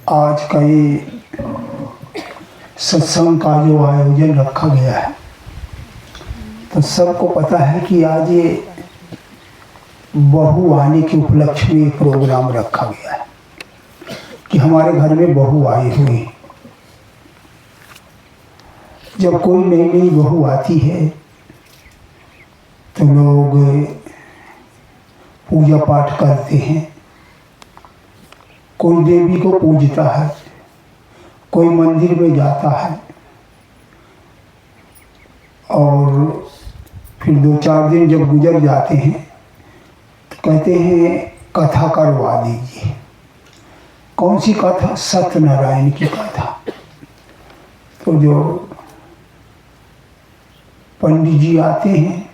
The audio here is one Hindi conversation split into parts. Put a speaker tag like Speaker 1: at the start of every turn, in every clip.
Speaker 1: आज का ये सत्संग का जो आयोजन रखा गया है, तो सबको पता है कि आज ये बहू आने के उपलक्ष्य में प्रोग्राम रखा गया है कि हमारे घर में बहू आई हुई। जब कोई नई नई बहू आती है तो लोग पूजा पाठ करते हैं, कोई देवी को पूजता है, कोई मंदिर में जाता है और फिर 2-4 दिन जब गुजर जाते हैं तो कहते हैं कथा करवा दीजिए। कौन सी कथा? सत्यनारायण की कथा। तो जो पंडित जी आते हैं,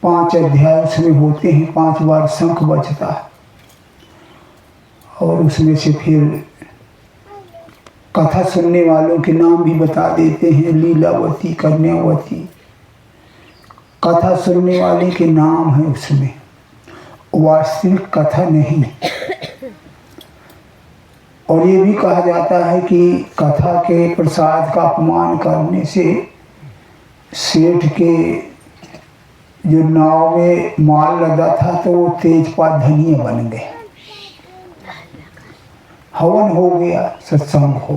Speaker 1: 5 अध्याय उसमें होते हैं, 5 बार शंख बजता है और उसमें से फिर कथा सुनने वालों के नाम भी बता देते हैं, लीलावती, कन्यावती। कथा सुनने वाले के नाम है उसमें, वास्तविक कथा नहीं। और ये भी कहा जाता है कि कथा के प्रसाद का अपमान करने से सेठ के जो नाव में माल लदा था तो वो तेजपात धनिये बन गए। हवन हो गया, सत्संग हो,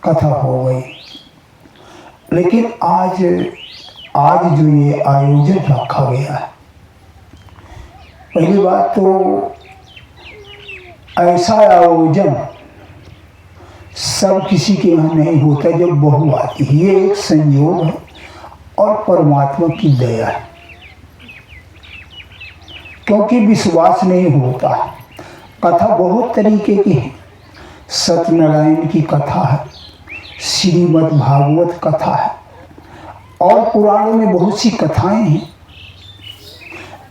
Speaker 1: कथा हो गई। लेकिन आज जो ये आयोजन रखा गया है, पहली बात तो ऐसा आयोजन सब किसी के यहाँ नहीं होता। जब बहू आती है, ये एक संयोग है और परमात्मा की दया है, क्योंकि विश्वास नहीं होता। कथा बहुत तरीके की है। सत्यनारायण की कथा है, श्रीमद् भागवत कथा है और पुराणों में बहुत सी कथाएं हैं।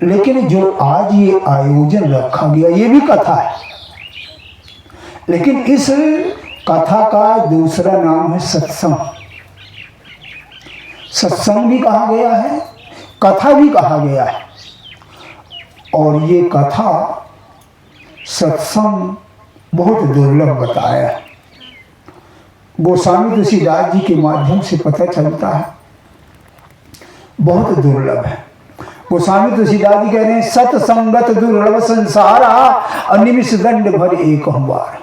Speaker 1: लेकिन जो आज ये आयोजन रखा गया, ये भी कथा है, लेकिन इस कथा का दूसरा नाम है सत्संग। सत्संग भी कहा गया है, कथा भी कहा गया है। और ये कथा सत्संग बहुत दुर्लभ बताया है। गोस्वामी तुलसीदास जी के माध्यम से पता चलता है, बहुत दुर्लभ है। गोस्वामी तुलसीदास जी कह रहे हैं, सत्संगत दुर्लभ संसारा, अनिमिष दंड भर एक बार।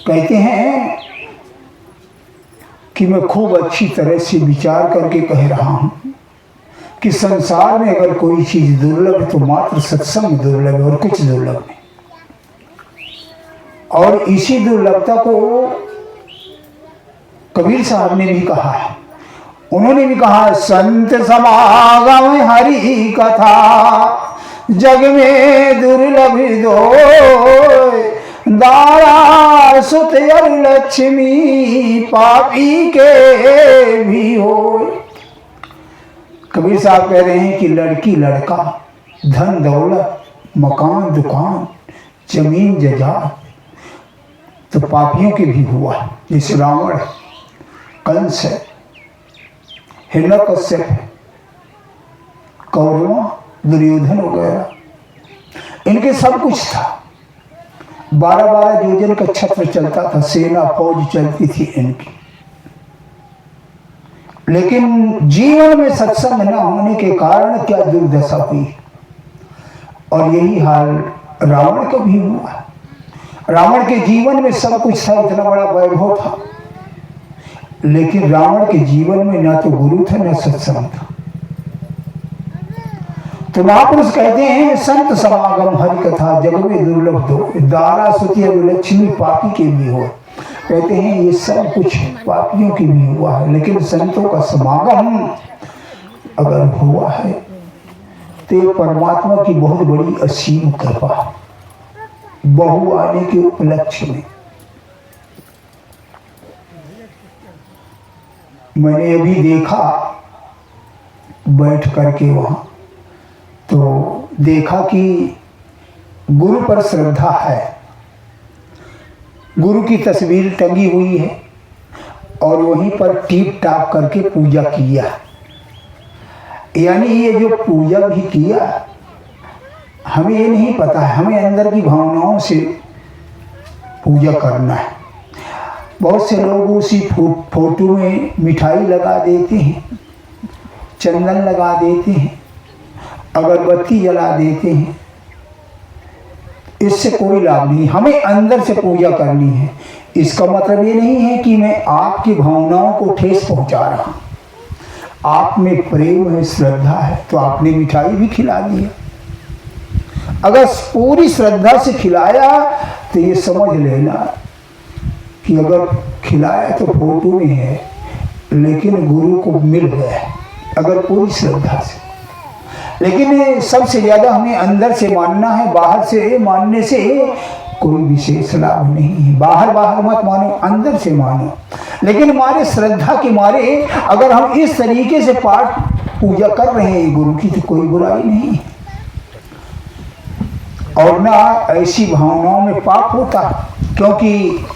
Speaker 1: कहते हैं कि मैं खूब अच्छी तरह से विचार करके कह रहा हूं कि संसार में अगर कोई चीज दुर्लभ है तो मात्र सत्संग दुर्लभ है और कुछ दुर्लभ नहीं। और इसी दुर्लभता को कबीर साहब ने भी कहा है। उन्होंने भी कहा, संत समागम हरि कथा, जग में दुर्लभ दो, दारा सुत और लक्ष्मी, पापी के भी हो। कबीर साहब कह रहे हैं कि लड़की लड़का, धन दौलत, मकान दुकान, जमीन जजात तो पापियों के भी हुआ। जैसे रावण, कंस है, हिरण्यकश्यप है, कौरव, दुर्योधन वगैरह, इनके सब कुछ था। 12-12 योजन का छत्र चलता था, सेना फौज चलती थी इनकी। लेकिन जीवन में सत्संग न होने के कारण क्या दुर्दशा हुई। और यही हाल रावण का भी हुआ। रावण के जीवन में सब कुछ था, इतना बड़ा वैभव था, लेकिन रावण के जीवन में ना तो गुरु था ना सत्संग था। तो महापुरुष कहते हैं, संत समागम हरि कथा, जग में दुर्लभ दो, दारा सुति लक्ष्मी, पापी के भी हो। कहते हैं ये सब कुछ पापियों की भी हुआ है, लेकिन संतों का समागम अगर हुआ है तो ये परमात्मा की बहुत बड़ी असीम कृपा। बहू आने के उपलक्ष्य में मैंने अभी देखा बैठ करके वहां, तो देखा कि गुरु पर श्रद्धा है। गुरु की तस्वीर टंगी हुई है और वहीं पर टीप टाप करके पूजा किया। यानी ये जो पूजा भी किया, हमें ये नहीं पता है, हमें अंदर की भावनाओं से पूजा करना है। बहुत से लोग उसी फोटो में मिठाई लगा देते हैं, चंदन लगा देते हैं, अगरबत्ती जला देते हैं। इससे कोई लाभ नहीं। हमें अंदर से पूजा करनी है। इसका मतलब ये नहीं है कि मैं आपकी भावनाओं को ठेस पहुंचा रहा हूं। आप में प्रेम है, श्रद्धा है, तो आपने मिठाई भी खिला दिया। अगर पूरी श्रद्धा से खिलाया तो ये समझ लेना कि अगर खिलाया तो फोटो में है, लेकिन गुरु को मिल गया अगर पूरी श्रद्धा से। लेकिन सबसे ज्यादा हमें अंदर से मानना है, बाहर से मानने से कोई विशेष लाभ नहीं है। बाहर मत मानो, अंदर से मानो। लेकिन हमारे श्रद्धा के मारे अगर हम इस तरीके से पाठ पूजा कर रहे हैं गुरु की, तो कोई बुराई नहीं है। और ना ऐसी भावनाओं में पाप होता, क्योंकि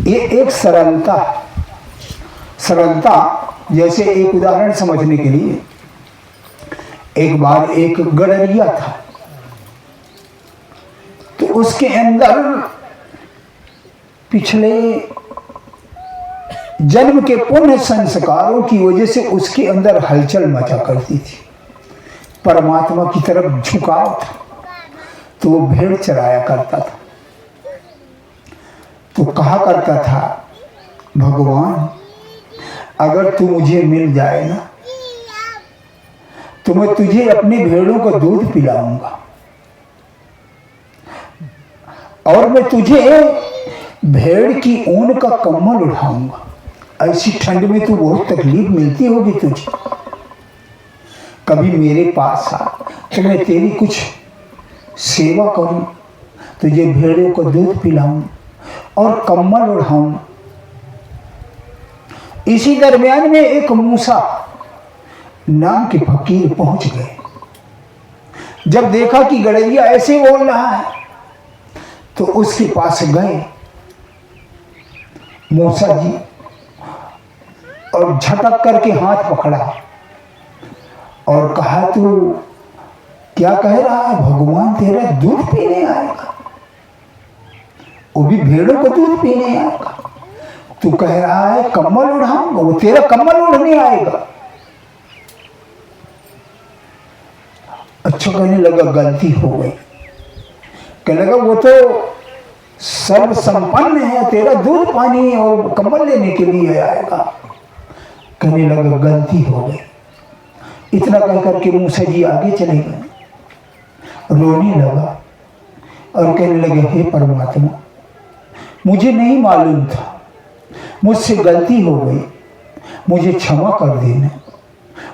Speaker 1: ये एक सरलता। जैसे एक उदाहरण समझने के लिए, एक बार एक गडरिया था, तो उसके अंदर पिछले जन्म के पुण्य संस्कारों की वजह से उसके अंदर हलचल मचा करती थी, परमात्मा की तरफ झुकाव था। तो वो भेड़ चराया करता था। तो कहा करता था, भगवान अगर तू मुझे मिल जाए ना, तो मैं तुझे अपनी भेड़ों को दूध पिलाऊंगा, और मैं तुझे भेड़ की ऊन का कम्बल उठाऊंगा। ऐसी ठंड में तू बहुत तकलीफ मिलती होगी तुझे, कभी मेरे पास आ तो मैं तेरी कुछ सेवा करूं, तुझे भेड़ों को दूध पिलाऊं और कम्बल उठाऊं। इसी दरमियान में एक मूसा नाम के फकीर पहुंच गए। जब देखा कि गडरिया ऐसे बोल रहा है, तो उसके पास गए मूसा जी, और झटक करके हाथ पकड़ा और कहा, तू क्या कह रहा है? भगवान तेरा दूध पीने आएगा, वो भी भेड़ों को दूध पीने आएगा। तू कह रहा है कम्बल उड़ाऊंगा, वो तेरा कम्बल उड़ने आएगा। अच्छा, कहने लगा गलती हो गई। कहने लगा वो तो सर्व संपन्न है, तेरा दूध पानी और कम्बल लेने के लिए आएगा। कहने लगा गलती हो गई। इतना कह करके मूसा जी आगे चले गए, रोने लगा और कहने लगे, हे परमात्मा, मुझे नहीं मालूम था, मुझसे गलती हो गई, मुझे क्षमा कर देना।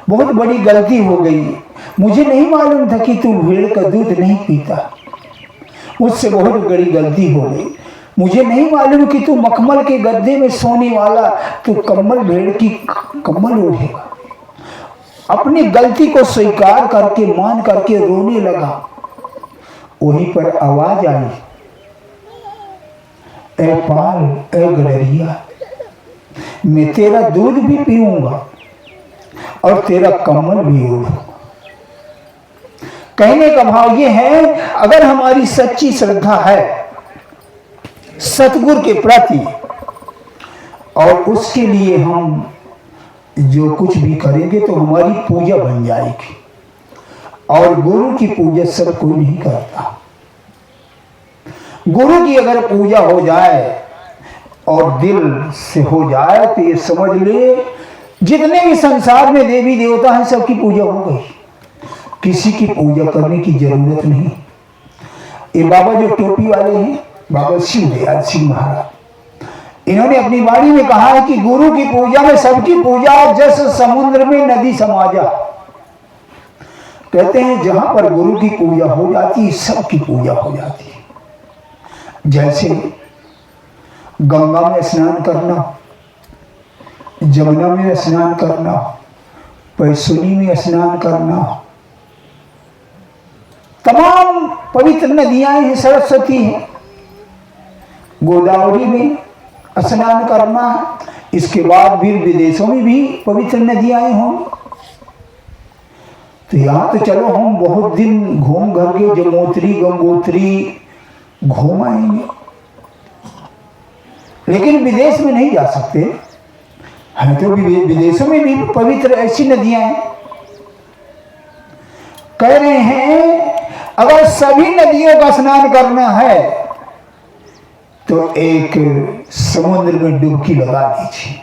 Speaker 1: बहुत बड़ी गलती हो गई, मुझे नहीं मालूम था कि तू भेड़ का दूध नहीं पीता, मुझसे बहुत बड़ी गलती हो गई। मुझे नहीं मालूम कि तू मखमल के गद्दे में सोने वाला, तू कम्बल भेड़ की कम्बल ओढ़ेगा। अपनी गलती को स्वीकार करके मान करके रोने लगा। वहीं पर आवाज आई, ए पाल, ए गडरिया, मैं तेरा दूध भी पीऊंगा और तेरा कम्बल भी ओढ़ूंगा। कहने का भाव ये है, अगर हमारी सच्ची श्रद्धा है सतगुरु के प्रति, और उसके लिए हम जो कुछ भी करेंगे तो हमारी पूजा बन जाएगी। और गुरु की पूजा सब कोई नहीं करता। गुरु की अगर पूजा हो जाए और दिल से हो जाए, तो ये समझ ले जितने भी संसार में देवी देवता हैं सबकी पूजा हो गई, किसी की पूजा करने की जरूरत नहीं। ये बाबा जो टोपी वाले हैं, बाबा शिव दयाल सिंह महाराज, इन्होंने अपनी वाणी में कहा है कि गुरु की पूजा में सबकी पूजा जस समुद्र में नदी समा जा। कहते हैं जहां पर गुरु की पूजा हो जाती है सबकी पूजा हो जाती है। जैसे गंगा में स्नान करना, जमुना में स्नान करना, पैसुनी में स्नान करना, तमाम पवित्र नदियां हैं, सरस्वती है, गोदावरी में स्नान करना। इसके बाद भी विदेशों में भी पवित्र नदियां हों। तो यहाँ तो चलो हम बहुत दिन घूम करके जमोत्री गंगोत्री घूम आएंगे, लेकिन विदेश में नहीं जा सकते हैं, तो विदेशों में भी पवित्र ऐसी नदियां हैं। कह रहे हैं अगर सभी नदियों का स्नान करना है तो एक समुद्र में डुबकी लगा लीजिए,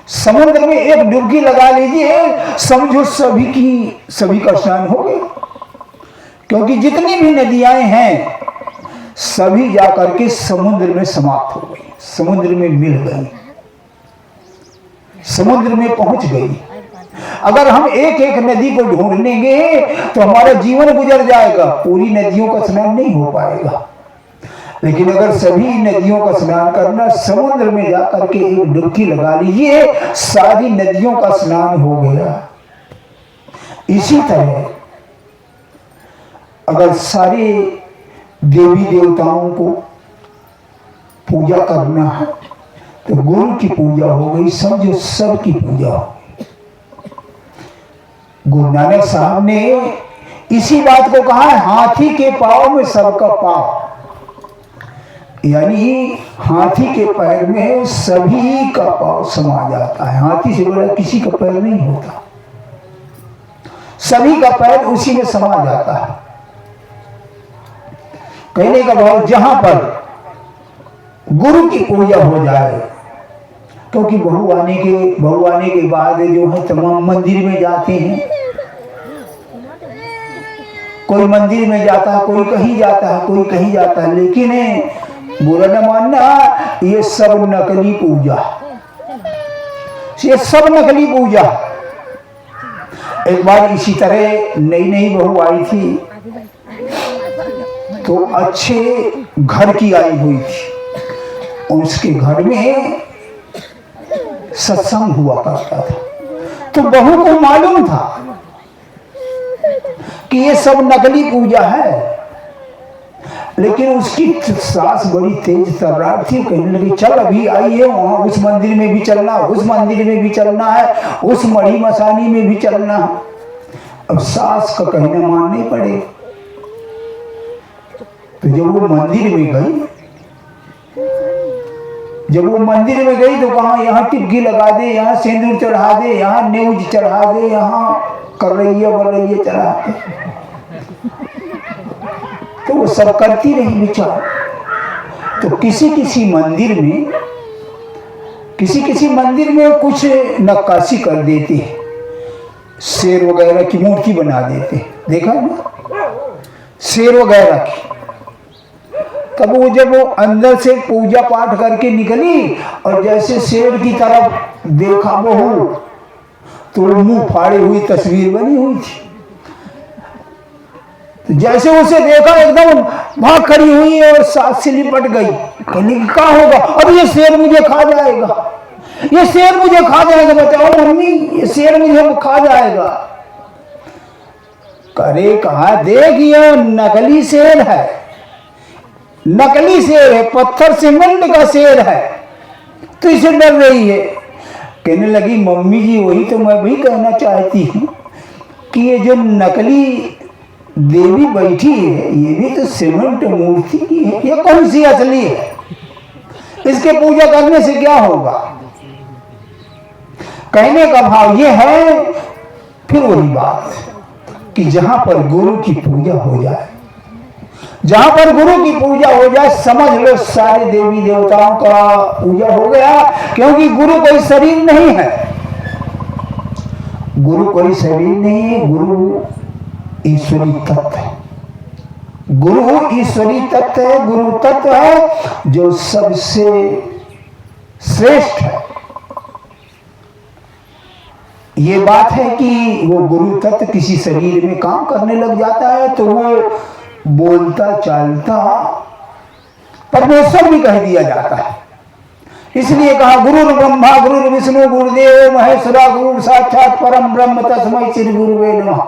Speaker 1: समुद्र में एक डुबकी लगा लीजिए, समझो सभी का स्नान हो गया। क्योंकि जितनी भी नदियां हैं सभी जाकर के समुद्र में समाप्त हो गई, समुद्र में मिल गई, समुद्र में पहुंच गई। अगर हम एक एक नदी को ढूंढ लेंगे तो हमारा जीवन गुजर जाएगा, पूरी नदियों का स्नान नहीं हो पाएगा। लेकिन अगर सभी नदियों का स्नान करना, समुद्र में जाकर के एक डुबकी लगा लीजिए, सारी नदियों का स्नान हो गया। इसी तरह अगर सारे देवी देवताओं को पूजा करना है तो गुरु की पूजा हो गई, समझो सबकी पूजा हो गई। गुरु नानक साहब ने इसी बात को कहा है, हाथी के पांव में सबका पांव, यानी हाथी के पैर में सभी का पांव समा जाता है। हाथी से बड़ा किसी का पैर नहीं होता, सभी का पैर उसी में समा जाता है। कहने का भाव जहां पर गुरु की पूजा हो जाए, क्योंकि बहू आने के बाद जो है तमाम मंदिर में जाते हैं, कोई मंदिर में जाता है, कोई कहीं जाता है, कोई कहीं जाता है, लेकिन बुरा न मानना, ये सब नकली पूजा, ये सब नकली पूजा। एक बार इसी तरह नई बहू आई थी तो अच्छे घर की आई हुई थी, उसके घर में सत्संग हुआ करता था। तो बहू को मालूम था कि ये सब नकली पूजा है, लेकिन उसकी सास बड़ी तेज तर्रार थी। कहने लगी चल अभी आई है, वहां उस मंदिर में भी चलना, उस मंदिर में भी चलना है, उस मढ़ी मसानी में भी चलना है। अब सास का कहना मानने पड़े। तो जब वो मंदिर में गई तो कहा यहाँ टिपकी लगा दे, यहाँ सिंदूर चढ़ा दे, यहाँ न्यूज चढ़ा दे, यहाँ कर रही है बोल रही है चढ़ा दे। तो वो सब करती रही विचार। तो किसी मंदिर में कुछ नक्काशी कर देते हैं, शेर वगैरह की मूर्ति बना देते हैं, देखा ना, शेर वगैरह की। तब जब वो अंदर से पूजा पाठ करके निकली और जैसे शेर की तरफ देखा बहू, तो मुंह फाड़े हुई तस्वीर बनी हुई थी। तो जैसे उसे देखा एकदम भाग खड़ी हुई और साथ से लिपट गई। कहने की क्या होगा? अब ये शेर मुझे खा जाएगा, ये शेर मुझे खा जाएगा, बताओ मम्मी, ये शेर मुझे खा जाएगा। करे कहा देख ये नकली शेर है, नकली शेर है, पत्थर सीमेंट का शेर है, तो इसे डर रही है। कहने लगी मम्मी जी वही तो मैं भी कहना चाहती हूँ कि ये जो नकली देवी बैठी है ये भी तो सीमेंट मूर्ति की है, ये कौन सी असली है? इसके पूजा करने से क्या होगा? कहने का भाव ये है, फिर वही बात कि जहां पर गुरु की पूजा हो जाए, जहां पर गुरु की पूजा हो जाए, समझ लो सारे देवी देवताओं का पूजा हो गया। क्योंकि गुरु कोई शरीर नहीं है, गुरु कोई शरीर नहीं है, गुरु ईश्वरी तत्व है। गुरु ईश्वरी तत्व है, गुरु तत्व है जो सबसे श्रेष्ठ है। ये बात है कि वो गुरु तत्व किसी शरीर में काम करने लग जाता है तो वो बोलता चालता परमेश्वर भी कह दिया जाता है। इसलिए कहा गुरु ब्रह्मा गुरु विष्णु गुरुदेव महेश्वरा गुरु साक्षात परम ब्रह्म तस्मै श्री गुरुवे नमः।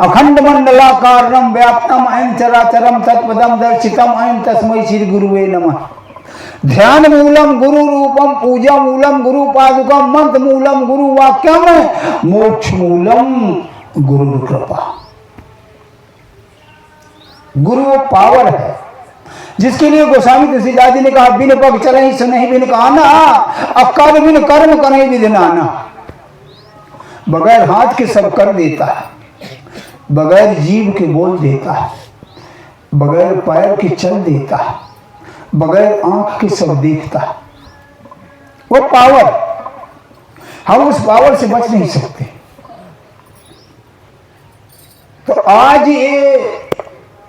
Speaker 1: अखंड मंडलाकारं व्याप्तम अयं चराचरं तत्पदं दर्शितम अयं तस्मै श्री गुरुवे नमः। ध्यान मूलम गुरु रूपम पूजा मूलम गुरु पादुकम मंत्र मूलम गुरु वाक्यम मोक्ष मूलम गुरु कृपा। गुरु पावर है, जिसके लिए गोस्वामी तुलसीदास जी ने कहा बिन पग चले सुनहि बिन कहना, अकर बिन कर्म करहि विधि नाना। बगैर हाथ के सब कर देता है, बगैर जीभ के बोल देता है, बगैर पैर के चल देता है, बगैर आंख के सब देखता है। वो पावर, हम उस पावर से बच नहीं सकते। तो आज ये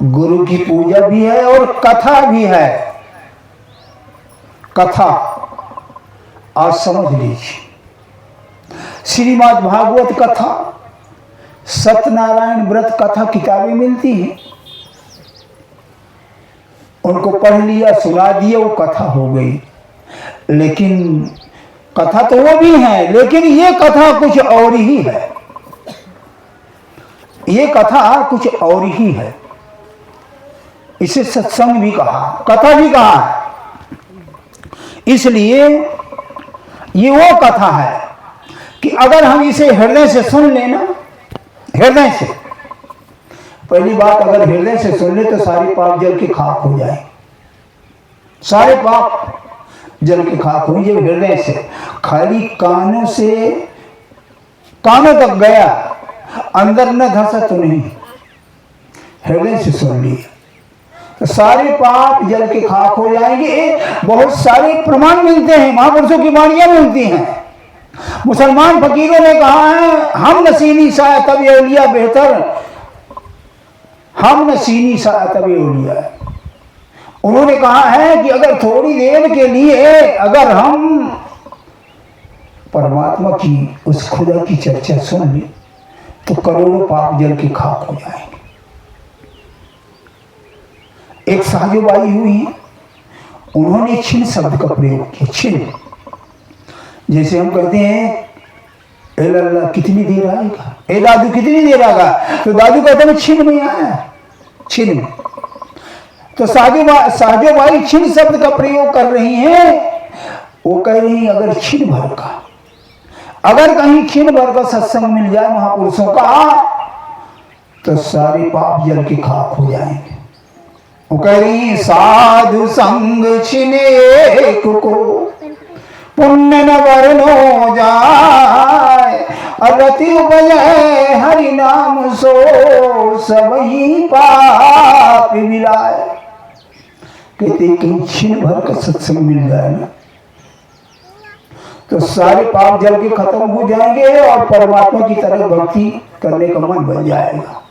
Speaker 1: गुरु की पूजा भी है और कथा भी है। कथा आज समझ लीजिए, श्रीमद् भागवत कथा, सत्यनारायण व्रत कथा किताबें मिलती हैं, उनको पढ़ लिया, सुना दिया, वो कथा हो गई। लेकिन कथा तो वो भी है, लेकिन ये कथा कुछ और ही है। ये कथा कुछ और ही है। इसे सत्संग भी कहा, कथा भी कहा है। इसलिए ये वो कथा है कि अगर हम इसे हृदय से सुन लेना, हृदय से, पहली बात अगर हृदय से सुन ले तो सारे पाप जल के खाक हो जाए, सारे पाप जल के खाक हो। जब हृदय से, खाली कानों से, कानों तक गया, अंदर न धंसा तो नहीं, हृदय से सुन लिया तो सारे पाप जल के खाक हो जाएंगे। बहुत सारे प्रमाण मिलते हैं, महापुरुषों की वाणियां मिलती हैं। मुसलमान फकीरों ने कहा है हम नसीनी सा तब ये औलिया बेहतर, हम नसीनी सा तब ये औलिया। उन्होंने कहा है कि अगर थोड़ी देर के लिए अगर हम परमात्मा की, उस खुदा की चर्चा सुन ले तो करोड़ों पाप जल के खाक हो जाएंगे। एक साहजबाई हुई है, उन्होंने छिन शब्द का प्रयोग किया। छिन, जैसे हम कहते हैं ए लल्ला कितनी देर आएगा, ए दादू कितनी देर आएगा, तो दादू कहते हैं छिन में आया, छिन में। तो साहजबाई छिन शब्द का प्रयोग कर रही हैं। वो कह रही हैं अगर छिन भर का, अगर कहीं छिन भर का सत्संग मिल जाए महापुरुषों का तो सारे पाप जल के खाक हो जाएंगे। वो कह रही साधु संग छिने एक को पुण्य न वर्णो जाए, अरति उपजय हरि नाम सो सबही पाप विलाय। कहते कहीं छिन भर का सत्संग मिल जाए ना तो सारे पाप जल के खत्म हो जाएंगे और परमात्मा की तरफ भक्ति करने का मन बन जाएगा।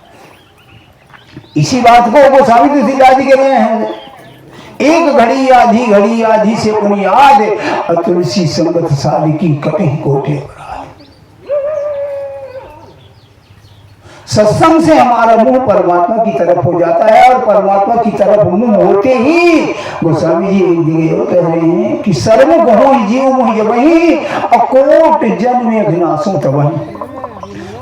Speaker 1: इसी बात को गोस्वामी तुलसीदास जी कह रहे हैं, एक घड़ी आधी घड़ी आधी से बुनियाद, तुलसी संगत साल की कटे कोटे। सत्संग से हमारा मुंह परमात्मा की तरफ हो जाता है और परमात्मा की तरफ मुंह होते ही गोस्वामी जी एक जगह कह रहे हैं कि सर्व गहो जीव मोह वही अकोट जन्म अघनासों तवही।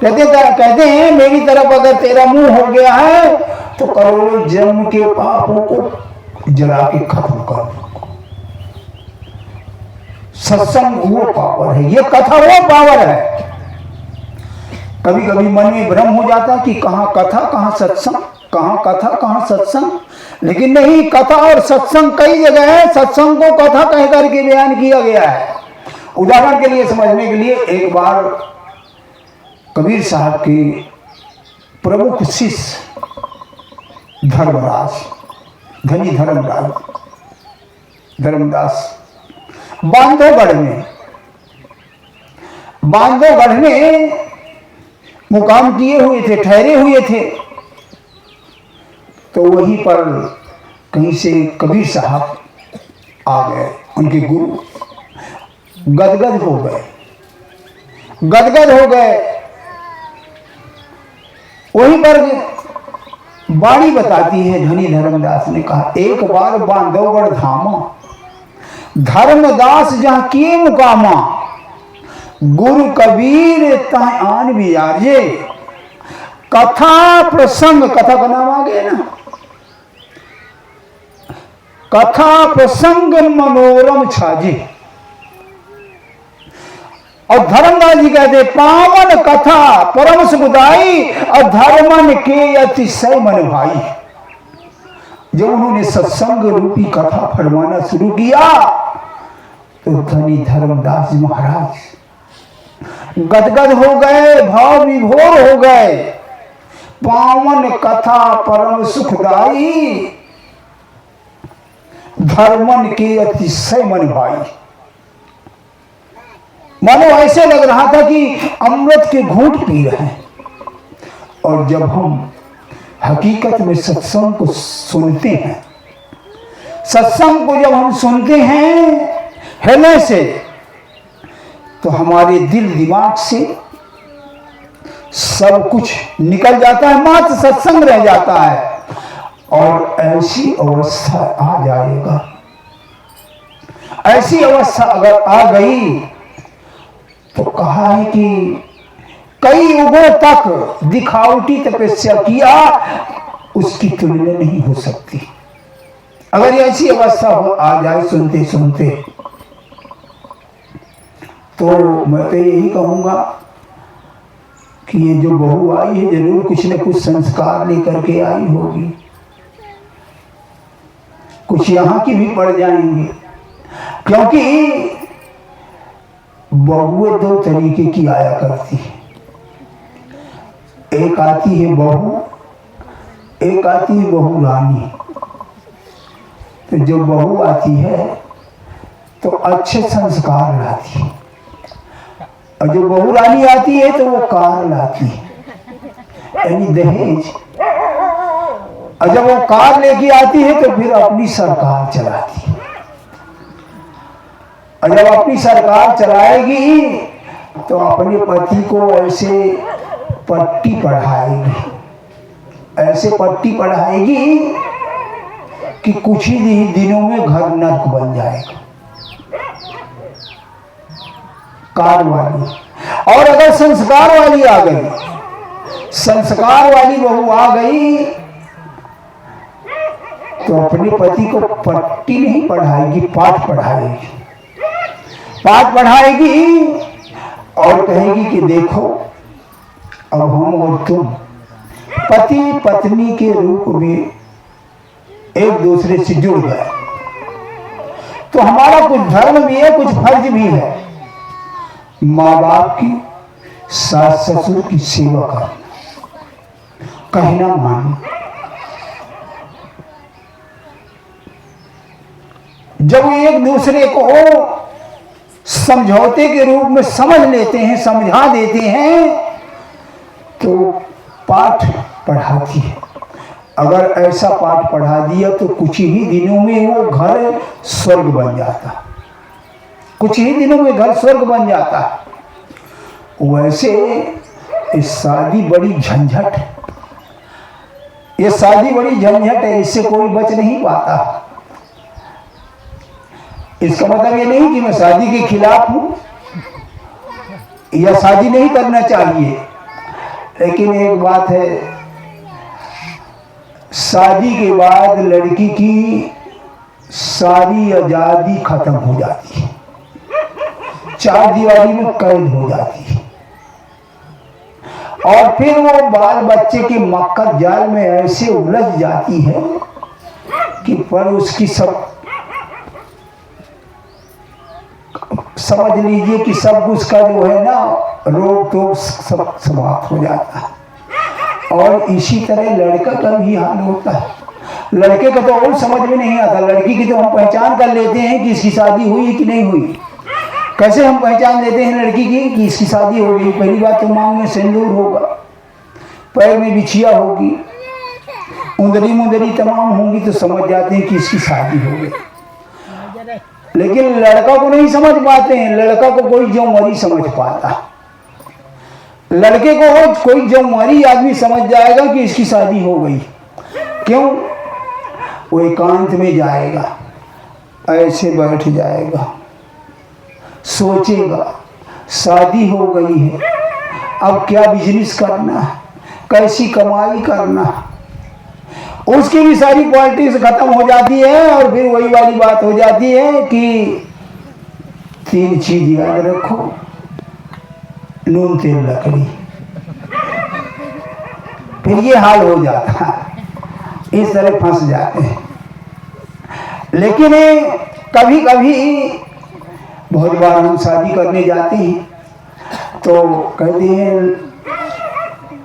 Speaker 1: कहते हैं मेरी तरफ अगर तेरा मुंह हो गया है तो करोड़ों जन्म के पापों को जला के खत्म कर। सत्संग वो पावर है, ये कथा वो पावर है। कभी कभी मन में भ्रम हो जाता कि कहाँ कथा कहाँ सत्संग, कहाँ कथा कहाँ सत्संग, लेकिन नहीं, कथा और सत्संग कई जगह है। सत्संग को कथा कह करके बयान किया गया है। उदाहरण के लिए समझने के लिए, एक बार कबीर साहब के प्रमुख शिष्य धर्मदास, धनी धर्मदास बांधवगढ़ में मुकाम किए हुए थे, ठहरे हुए थे। तो वहीं पर कहीं से कबीर साहब आ गए, उनके गुरु गदगद हो गए। वहीं पर वाणी बताती है, धनी धर्मदास ने कहा एक बार बांधवगढ़ धामा, धर्मदास जहाँ किए मुकामा, गुरु कबीर तह आन बिराजे। कथा प्रसंग, कथा का नाम आ गया ना, कथा प्रसंग मनोरम छाजे। और धर्मदास जी कहते पावन कथा परम सुखदाई और धर्मन के अतिशय मन भाई। जब उन्होंने सत्संग रूपी कथा फरमाना शुरू किया तो धनी धर्मदास जी महाराज गदगद हो गए, भाव विभोर हो गए। पावन कथा परम सुखदाई, धर्मन के अतिशय मन भाई। मानो ऐसे लग रहा था कि अमृत के घूंट पी रहे हैं। और जब हम हकीकत में सत्संग को सुनते हैं, सत्संग को जब हम सुनते हैं हृदय से, तो हमारे दिल दिमाग से सब कुछ निकल जाता है, मात्र सत्संग रह जाता है। और ऐसी अवस्था आ जाएगा, ऐसी अवस्था अगर आ गई तो कहा है कि कई युगों तक दिखावटी तपस्या किया, उसकी तुलना नहीं हो सकती। अगर ऐसी अवस्था आ जाए सुनते सुनते, तो मैं तो यही कहूंगा कि ये जो बहू आई है जरूर कुछ न कुछ संस्कार लेकर के आई होगी, कुछ यहाँ की भी पड़ जाएंगे। क्योंकि बहुएं दो तरीके की आया करती है, एक आती है बहू, एक आती है बहू रानी। तो जो बहू आती है तो अच्छे संस्कार लाती है, और जो बहू रानी आती है तो वो कार लाती है, यानी दहेज। और जब वो कार लेके आती है तो फिर अपनी सरकार चलाती है। और जब अपनी सरकार चलाएगी तो अपने पति को ऐसे पट्टी पढ़ाएगी, ऐसे पट्टी पढ़ाएगी कि कुछ ही दिनों में घर नर्क बन जाएगा, कार वाली। और अगर संस्कार वाली आ गई, संस्कार वाली बहू आ गई, तो अपने पति को पट्टी नहीं पढ़ाएगी, पाठ पढ़ाएगी। पाठ पढ़ाएगी और कहेगी कि देखो अब हम और तुम पति पत्नी के रूप में एक दूसरे से जुड़ गए, तो हमारा कुछ धर्म भी है, कुछ फर्ज भी है। माँ बाप की, सास ससुर की सेवा करना, कहना मानो। जब एक दूसरे को समझौते के रूप में समझ लेते हैं, समझा देते हैं, तो पाठ पढ़ाती है। अगर ऐसा पाठ पढ़ा दिया तो कुछ ही दिनों में वो घर स्वर्ग बन जाता, कुछ ही दिनों में घर स्वर्ग बन जाता। वैसे ये शादी बड़ी झंझट है, ये शादी बड़ी झंझट है, इससे कोई बच नहीं पाता। इसका मतलब ये नहीं कि मैं शादी के खिलाफ हूं या शादी नहीं करना चाहिए, लेकिन एक बात है, शादी के बाद लड़की की सारी आजादी खत्म हो जाती है, चार दीवारी में कैद हो जाती है। और फिर वो बाल बच्चे के मक्खर जाल में ऐसे उलझ जाती है कि पर उसकी सब समझ लीजिए कि सब उसका जो है ना रोग तो सब समाप्त हो जाता है। और इसी तरह लड़का का भी हाल होता है। लड़के का तो और समझ में नहीं आता, लड़की की तो हम पहचान कर लेते हैं कि इसकी शादी हुई है कि नहीं हुई। कैसे हम पहचान लेते हैं लड़की की कि इसकी शादी हो गई? पहली बात तो मांग में सिंदूर होगा, पैर में बिछिया होगी, उंदरी मुंदरी तमाम होंगी, तो समझ जाते हैं कि इसकी शादी हो गई। लेकिन लड़का को नहीं समझ पाते हैं, लड़का को कोई जो मरी समझ पाता, लड़के को कोई जो मरी आदमी समझ जाएगा कि इसकी शादी हो गई। क्यों? वो एकांत में जाएगा, ऐसे बैठ जाएगा, सोचेगा शादी हो गई है, अब क्या बिजनेस करना है, कैसी कमाई करना, उसकी भी सारी पॉलिटिक्स खत्म हो जाती है। और फिर वही वाली बात हो जाती है कि 3 चीज याद रखो, नून तेल लकड़ी, फिर ये हाल हो जाता है। इस तरह फंस जाते हैं। लेकिन कभी कभी बहुत बार हम शादी करने जाते हैं तो कहते हैं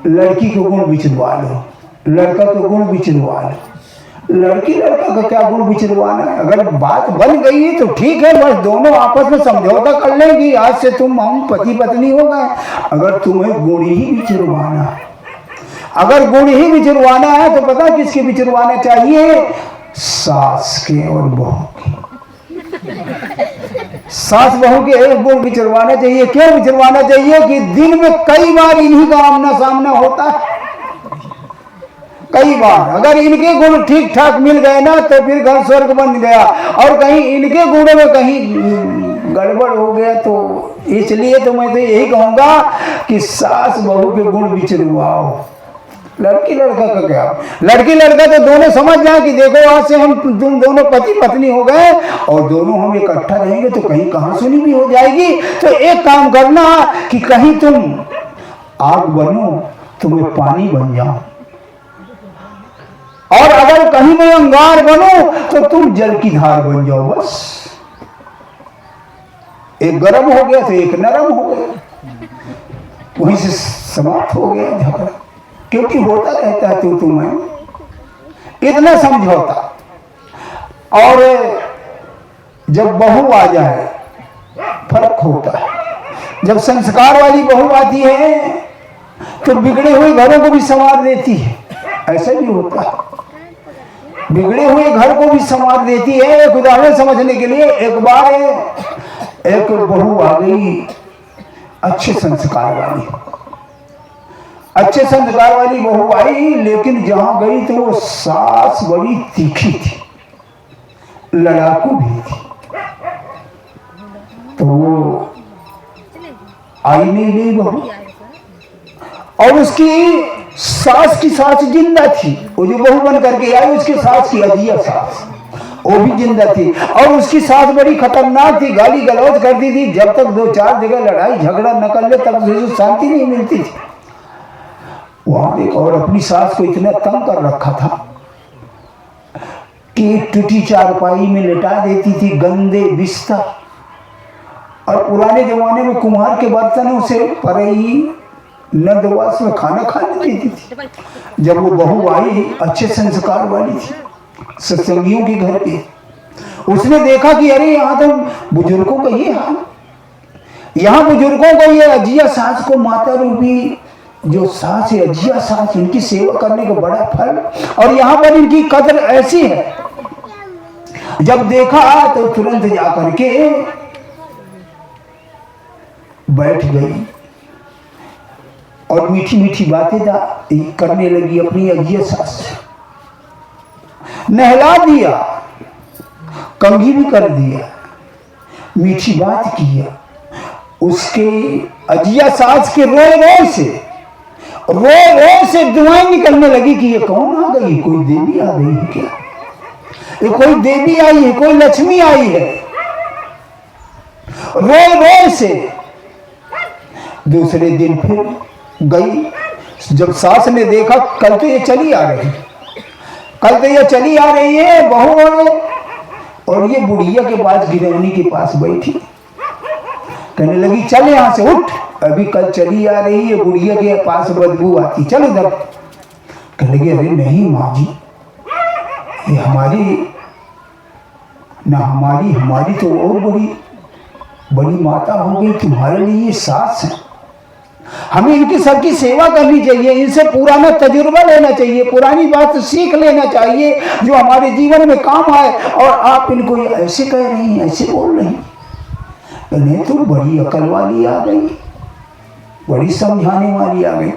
Speaker 1: लड़की को गुण बिचरवा लो, लड़का को गुण बिचरवा लो। लड़की लड़का का क्या गुण बिचरवाना है? अगर बात बन गई है तो ठीक है, बस दोनों आपस में समझौता कर लेंगी, आज से तुम हम पति पत्नी हो गए। अगर तुम्हें गुण ही बिचरवाना है, अगर गुण ही बिचरवाना है तो पता किसके बिचरवाना चाहिए? सास के और बहू के। सास बहू के गुण बिचरवाना चाहिए। क्यों बिचरवाना चाहिए? कि दिन में कई बार इन्हीं का आमना सामना होता है। कई बार अगर इनके गुण ठीक ठाक मिल गए ना तो फिर घर स्वर्ग बन गया, और कहीं इनके गुणों में कहीं गड़बड़ हो गया तो इसलिए तो मैं तो यही कहूंगा कि सास बहू के गुण बिचरवाओ। लड़की लड़का का क्या? लड़की लड़का तो दोनों समझ जाए कि देखो आज से हम तुम दोनों पति पत्नी हो गए और दोनों हम इकट्ठा रहेंगे तो कहीं कहासुनी भी हो जाएगी। तो एक काम करना कि कहीं तुम आग बनो तो मैं पानी बन जाऊं, और अगर कहीं मैं अंगार बनूं तो तुम जल की धार बन जाओ। बस एक गरम हो गया तो एक नरम हो गया, वहीं से समाप्त हो गया झगड़ा। क्योंकि होता रहता है तो तुम्हें इतना समझौता। और जब बहू आ जाए फर्क होता है। जब संस्कार वाली बहू आती है तो बिगड़े हुए घरों को भी संवार देती है। ऐसा भी होता है, बिगड़े हुए घर को भी संवार देती है। एक उदाहरण समझने के लिए, एक बार एक बहू आ गई अच्छे संस्कार वाली, अच्छे संस्कार वाली बहू आई, लेकिन जहां गई तो वो सास बड़ी तीखी थी, लड़ाकू भी थी। तो वो आई नहीं गई बहू, और उसकी सास की सास जिंदा थी। वो जो बहू बन करके आई उसकी सास की अजिया सास वो भी जिंदा थी, और उसकी सास बड़ी खतरनाक थी, गाली गलौज करती थी। जब तक 2-4 जगह लड़ाई झगड़ा न कर ले तब मुझे शांति नहीं मिलती थी। वहां एक और अपनी सास को इतना तंग कर रखा था कि टूटी चारपाई में लिटा देती थी, गंदे बिस्तर, और पुराने जमाने में कुम्हार के बर्तनों से परई नंदवास में खाना खाने देती थी। जब वो बहू आई अच्छे संस्कार वाली थी, सत्संगियों के घर पे, उसने देखा कि अरे यहाँ तो बुजुर्गों का ये हाल, यहाँ बुजुर्गों को ये अजिया सास को माता रूपी जो सास है अजिया सास, इनकी सेवा करने का बड़ा फल, और यहाँ पर इनकी कदर ऐसी है। जब देखा तो तुरंत जाकर के बैठ गई और मीठी मीठी बातें करने लगी अपनी अजिया सास। नहला दिया, कंघी भी कर दिया, मीठी बात किया। उसके अजिया सास के रोए से दुआएं निकलने लगी कि ये कौन आ गई? कोई देवी आ गई है क्या? ये कोई देवी आई है, कोई लक्ष्मी आई है। रोए से दूसरे दिन फिर गई। जब सास ने देखा कल तो ये चली आ रही, कल तो ये चली आ रही है बहू, और ये बुढ़िया के पास गिरवनी के पास बैठी, कहने लगी चल यहां से उठ, अभी कल चली आ रही है बुढ़िया के पास बदबू आती, चल उधर। कहने लगी अरे नहीं माँ जी, ये हमारी तो और बड़ी माता हो गई, तुम्हारे लिए ये सास है। हमें इनकी सबकी सेवा करनी चाहिए, इनसे पुराना तजुर्बा लेना चाहिए, पुरानी बात सीख लेना चाहिए जो हमारे जीवन में काम आए। और आप इनको ऐसे कह रही हैं, ऐसे बोल रही हैं। कहने तुम बड़ी अकल वाली आ गई, बड़ी समझाने वाली आ गई।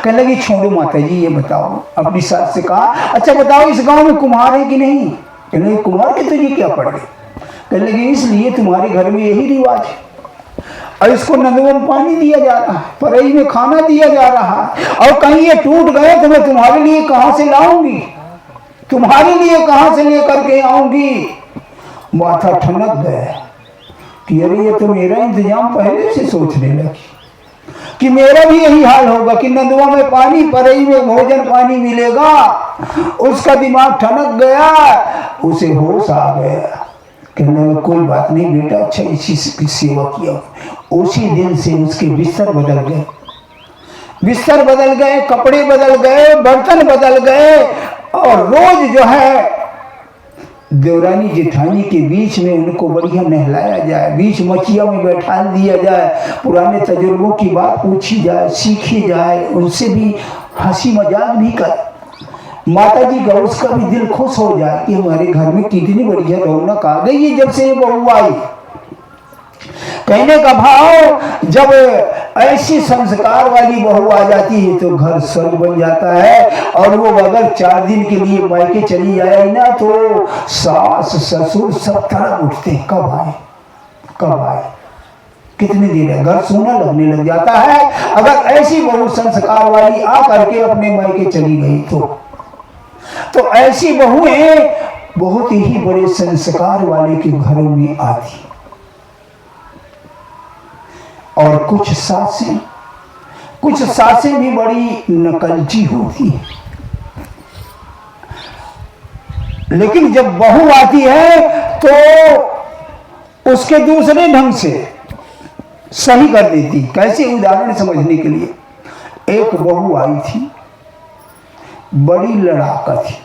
Speaker 1: कहने लगी छोड़ो माता जी, ये बताओ, अपनी सास से कहा अच्छा बताओ इस गांव में कुम्हार है कि नहीं? कहने लगी कुम्हार के तुझे क्या पड़ गए? कहने लगी इसलिए तुम्हारे घर में यही रिवाज है, और इसको नंदुआ में पानी दिया जा रहा है, परई में खाना दिया जा रहा है, और कहीं ये टूट गए तो मैं तुम्हारे लिए कहां से लाऊंगी, तुम्हारे लिए कहां से लेकर के आऊंगी? माथा ठनक गया कि अरे ये तो मेरा इंतजाम पहले से सोचने लगी कि मेरा भी यही हाल होगा कि नंदुआ में पानी, परई में भोजन पानी मिलेगा, उसका दिमाग ठनक गया, उसे होश आ गया। कहने लगा कोई बात नहीं बेटा, अच्छा इसी की सेवा किया। उसी दिन से उसके बिस्तर बदल गए, बिस्तर बदल गए, कपड़े बदल गए, बर्तन बदल गए। और रोज जो है देवरानी जेठानी के बीच में उनको बढ़िया नहलाया जाए, बीच मचिया में बैठा दिया जाए, पुराने तजुर्बों की बात पूछी जाए, सीखी जाए, उनसे भी हंसी मजाक भी कर। माता जी का उसका भी दिल खुश हो जाए कि हमारे घर में कितनी बढ़िया रौनक आ गई है जब से ये बहू आई। कहने का भाव, जब ऐसी संस्कार वाली बहू आ जाती है तो घर स्वर्ग बन जाता है। और वो अगर 4 दिन के लिए मायके चली जाए ना तो सास ससुर सब तड़प उठते हैं, कब आए कब आए, कितने दिन है, घर सोना लगने लग जाता है। अगर ऐसी बहू संस्कार वाली आ करके अपने मायके चली गई तो ऐसी बहुएं बहुत ही बड़े संस्कार वाले के घरों में आती। और कुछ सासें भी बड़ी नकलची होती है, लेकिन जब बहू आती है तो उसके दूसरे ढंग से सही कर देती। कैसे, उदाहरण समझने के लिए, एक बहू आई थी, बड़ी लड़ाका थी।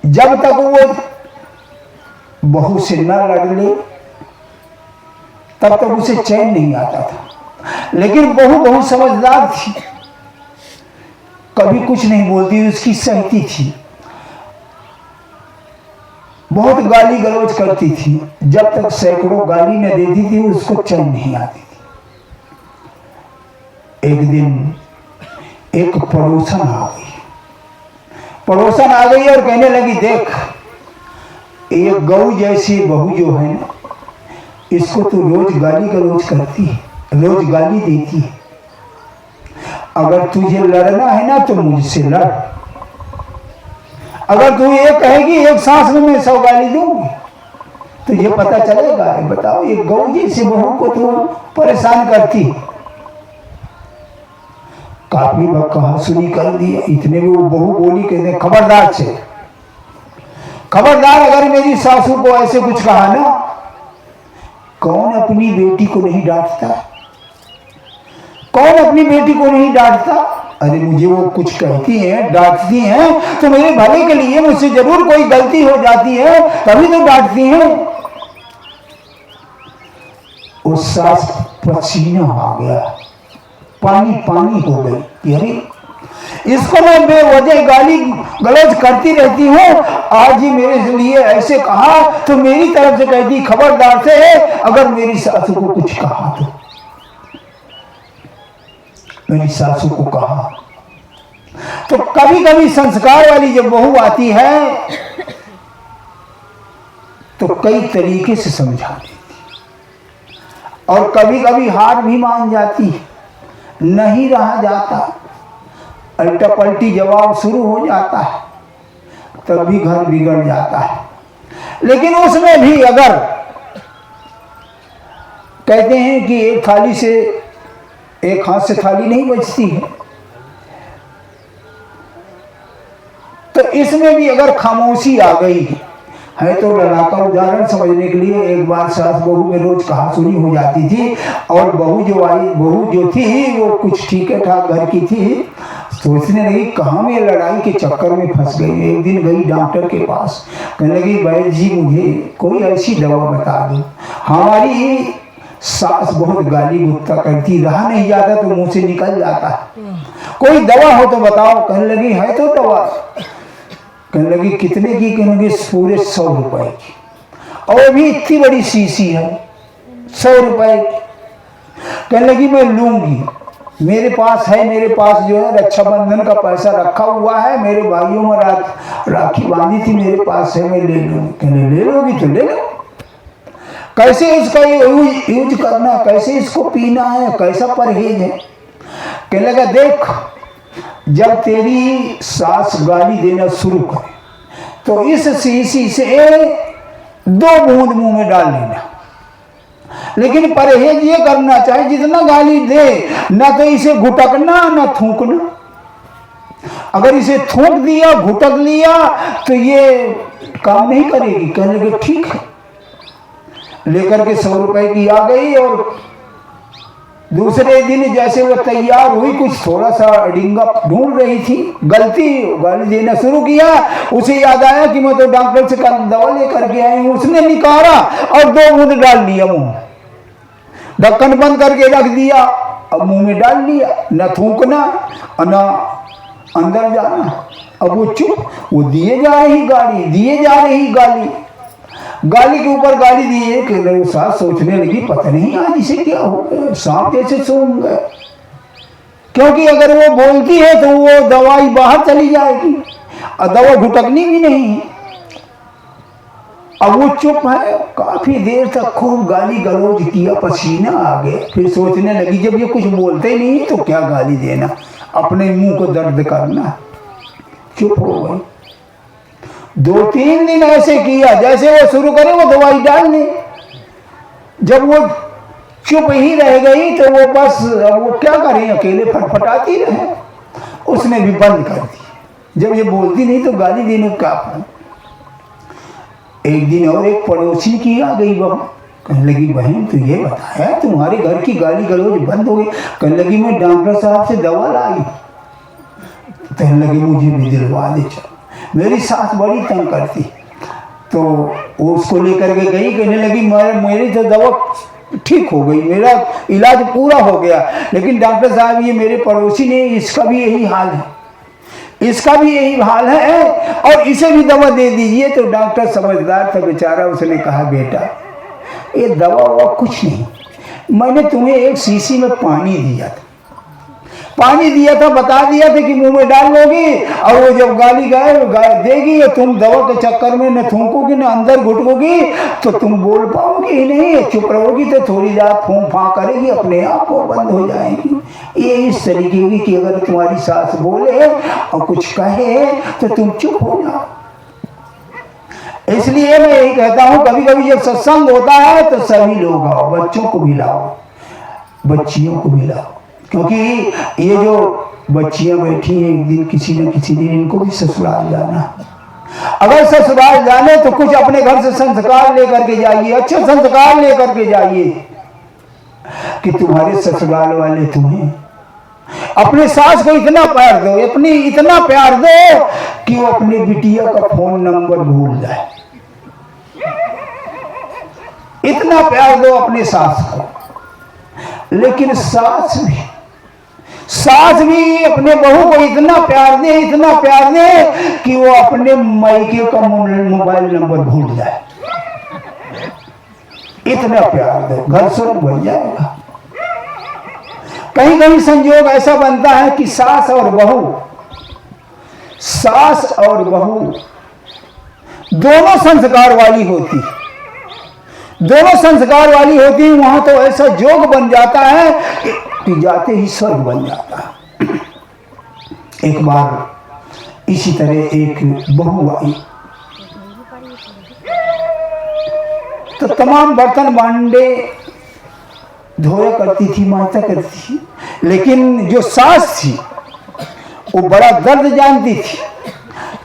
Speaker 1: जब तक वो बहू से न लड़ ले तब तक उसे चैन नहीं आता था। लेकिन बहू बहुत समझदार थी, कभी कुछ नहीं बोलती, उसकी सहती थी, बहुत गाली गलौज करती थी। जब तक सैकड़ों गाली न देती थी उसको चैन नहीं आती थी। एक दिन एक पड़ोसन आ गई और कहने लगी, देख ये गऊ जैसी बहू जो है ना, इसको तो रोज गाली गलौज करती है, रोज गाली देती है। अगर तुझे लड़ना है ना तो मुझसे लड़। अगर तू ये कहेगी एक सांस में मैं 100 गाली दूंगी तो ये पता चलेगा। बताओ, ये गऊ जैसी बहू को तू परेशान करती। काफी बार कहा सुनी कर दिया। इतने में वो बहू बोली, कहते खबरदार से, खबरदार अगर मेरी सासू को ऐसे कुछ कहा ना, कौन अपनी बेटी को नहीं डांटता, कौन अपनी बेटी को नहीं डांटता। अरे मुझे वो कुछ कहती हैं, डांटती हैं तो मेरे भले के लिए, मुझसे जरूर कोई गलती हो जाती है तभी तो डांटती हैं। उस सास पसीना आ गया, पानी पानी हो गई। अरे इसको मैं बेवजह गाली गलौज करती रहती हूँ, आज ही मेरे लिए ऐसे कहा तो मेरी तरफ से कहती खबरदार से है, अगर मेरी सासू को कुछ कहा तो। मेरी सासू को कहा तो कभी कभी संस्कार वाली जब बहू आती है तो कई तरीके से समझा देती, और कभी कभी हार भी मान जाती, नहीं रहा जाता, अल्टा पलटी जवाब शुरू हो जाता है, तभी घर बिगड़ जाता है। लेकिन उसमें भी अगर कहते हैं कि एक थाली से, एक हाथ से थाली नहीं बचती है, तो इसमें भी अगर खामोशी आ गई है तो लड़ाका। उदाहरण समझने के लिए, एक बार सास बहू में रोज कहा सुनी हो जाती थी, और बहू जो थी वो कुछ ठीक ठाक घर की थी, सोचने लगी कहाँ में लड़ाई के चक्कर में फंस गई। एक दिन गई डॉक्टर के पास, कहने लगी वैद्य जी मुझे कोई ऐसी दवा बता दो, हमारी सास बहुत गाली गुस्सा करती, रहा नहीं जाता तो मुंह से निकल जाता है, कोई दवा हो तो बताओ। कहने लगी है तो दवा। कहने लगी कितने की? कहने लगी पूरे 100 रुपए की, और भी इतनी बड़ी शीशी है, 100 रुपए की। कहने लगी मैं लूंगी, मेरे पास है, मेरे पास जो है रक्षाबंधन का पैसा रखा हुआ है, मेरे भाइयों में राखी बांधी थी, मेरे पास है, मैं ले लूंगी। कहने ले लोगी तो ले लो, कैसे इसका यूज करना, कैसे इसको पीना है, कैसा परहेज है। कहने लगा देख, जब तेरी सास गाली देना शुरू करे तो इस शीशी से 2 बूंद मुंह में डाल लेना, लेकिन परहेज ये करना चाहिए जितना गाली दे, ना तो इसे घुटकना ना थूकना। अगर इसे थूक दिया, घुटक लिया तो ये काम नहीं करेगी। कहने लगे ठीक है। लेकर के 100 रुपए की आ गई और दूसरे दिन जैसे वो तैयार हुई, कुछ थोड़ा सा डिंगा ढूंढ रही थी, गाली देना शुरू किया। उसे याद आया कि मैं तो डॉक्टर से कल दवा लेकर के आई हूँ। उसने निकाला और 2 बूंद डाल लिया मुंह, ढक्कन बंद करके रख दिया। अब मुंह में डाल लिया, न थूकना न अंदर जाना। अब वो चुप, वो दिए जा रही गाली, दिए जा रही गाली, गाली के ऊपर गाली दिए कि सास सोचने लगी पता नहीं आज इसे क्या हो गया, सांप कैसे सूंघ गए। क्योंकि अगर वो बोलती है तो वो दवाई बाहर चली जाएगी और दवा घुटकनी भी नहीं है। अब वो चुप है। काफी देर तक खूब गाली गलौज किया, पसीना आ गया। फिर सोचने लगी जब ये कुछ बोलते नहीं तो क्या गाली देना, अपने मुंह को दर्द करना। चुप हो गई। 2-3 दिन ऐसे किया, जैसे वो शुरू करे वो दवाई डालने। जब वो चुप ही रह गई तो वो बस अब वो क्या करें, अकेले फटफटाती रहे। उसने भी बंद कर दी। जब ये बोलती नहीं तो गाली देने का क्या। एक दिन और एक पड़ोसी की आ गई बहू। कहने लगी बहन तो ये बताया तुम्हारे घर की गाली गलौज बंद हो गई। कहने लगी मैं डॉक्टर साहब से दवा लाई। कहने लगी मुझे भी दिलवा दे, मेरी सास बड़ी तंग करती। तो वो उसको लेकर के गई। कहने लगी मेरी तो दवा ठीक हो गई, मेरा इलाज पूरा हो गया, लेकिन डॉक्टर साहब ये मेरे पड़ोसी ने, इसका भी यही हाल है, इसका भी यही हाल है और इसे भी दवा दे दीजिए। तो डॉक्टर समझदार था बेचारा, उसने कहा बेटा ये दवा कुछ नहीं, मैंने तुम्हें एक शीशी में पानी दिया था, बता दिया था कि मुंह में डाल लोगी और वो जब गाली देगी और तुम दवा के चक्कर में न थूकोगी न अंदर घुटकोगी तो तुम बोल पाओगी ही नहीं। चुप रहोगी तो थोड़ी रात फूं फां करेगी, अपने आप वो बंद हो जाएगी। ये इस तरीके की कि अगर तुम्हारी सास बोले और कुछ कहे तो तुम चुप हो जाओ। इसलिए मैं यही कहता हूँ कभी कभी जब सत्संग होता है तो सभी लोग आओ, बच्चों को भी लाओ, बच्चियों को भी लाओ। क्योंकि ये जो बच्चियां बैठी हैं एक दिन किसी न किसी दिन इनको भी ससुराल जाना। अगर ससुराल जाने तो कुछ अपने घर से संस्कार लेकर के जाइए, अच्छे संस्कार लेकर के जाइए कि तुम्हारे ससुराल वाले तुम्हें अपने सास को इतना प्यार दो, अपनी इतना प्यार दो कि वो अपने बिटिया का फोन नंबर भूल जाए। इतना प्यार दो अपने सास को। लेकिन सास भी अपने बहू को इतना प्यार दे कि वो अपने मायके का मोबाइल नंबर भूल जाए। इतना प्यार दो, घर स्वर्ग बन जाएगा। कहीं कहीं संयोग ऐसा बनता है कि सास और बहू दोनों संस्कार वाली होती, वहां तो ऐसा जोग बन जाता है कि जाते ही स्वर्ग बन जाता है। एक बार इसी तरह एक बहू आई तो तमाम बर्तन भांडे धोया करती थी, मांजता करती थी। लेकिन जो सास थी वो बड़ा दर्द जानती थी,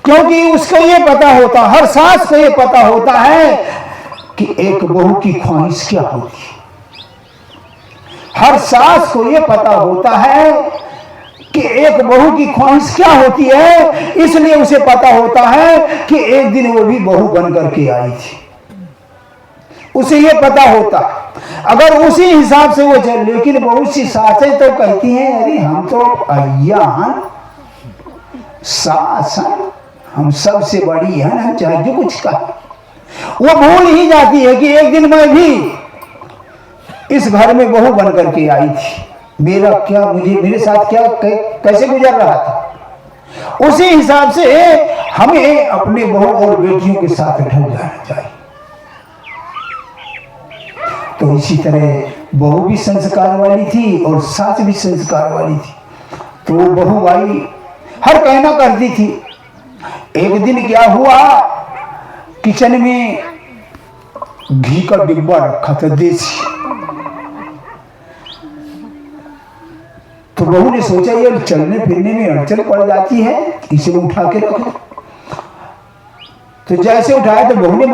Speaker 1: क्योंकि उसको ये पता होता, हर सास को ये पता होता है कि एक बहू की ख्वाहिश क्या होती है। हर सास को ये पता होता है कि एक बहू की ख्वाहिश क्या होती है, इसलिए उसे पता होता है कि एक दिन वो भी बहू बन करके आई थी। उसे ये पता होता, अगर उसी हिसाब से वो चल। लेकिन बहुत सी सासें तो कहती हैं अरे हम तो अय्यान सास हैं, हम सबसे बड़ी है ना, चाहे जो कुछ कहा। वो भूल ही जाती है कि एक दिन मैं भी इस घर में बहू बन करके आई थी, मेरे साथ क्या कैसे गुजर रहा था। उसी हिसाब से हमें अपने बहू और बेटियों के साथ ढल जाना चाहिए। तो इसी तरह बहू भी संस्कार वाली थी और सास भी संस्कार वाली थी। तो वो बहू आई, हर कहना करती थी। एक दिन क्या हुआ, किचन में घी का डिब्बा रखा था देसी, तो बहू ने सोचा ये चलने फिरने में अड़चन पड़ जाती है, इसे उठा के रख। तो जैसे उठाया तो बहू ने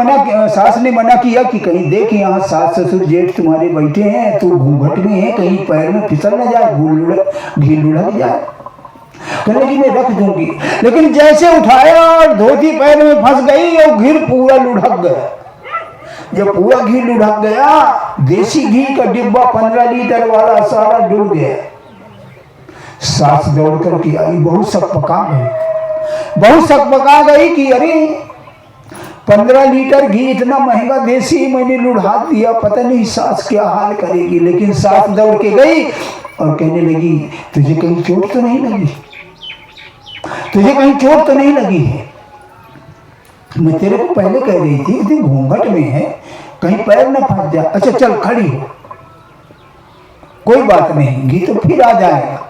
Speaker 1: सास ने मना किया कि कहीं देख यहाँ सास ससुर जेठ तुम्हारे बैठे हैं, तो घूंघट में है, कहीं पैर में फिसल न जाए, घी लुढ़क जाए। कहने की मैं रख दूंगी। लेकिन जैसे उठाया और धोती पैर में फंस गई और घी पूरा लुढ़क गया। जब पूरा घी लुढ़क गया, देसी घी का डिब्बा 15 लीटर वाला सारा डूब गया। सास दौड़ करके आई, बहुत सकपका गई कि अरे 15 लीटर घी इतना महंगा देसी मैंने लुढ़ा दिया, पता नहीं सास क्या हाल करेगी। लेकिन सास दौड़ के गई और कहने लगी तुझे कहीं चोट तो नहीं लगी, तुझे कहीं चोट तो नहीं लगी है? मैं तेरे को पहले कह रही थी कि घूंघट में है, कहीं पैर न फंस जाए। अच्छा चल खड़ी हो, कोई बात नहीं, घी तो फिर आ जाएगा,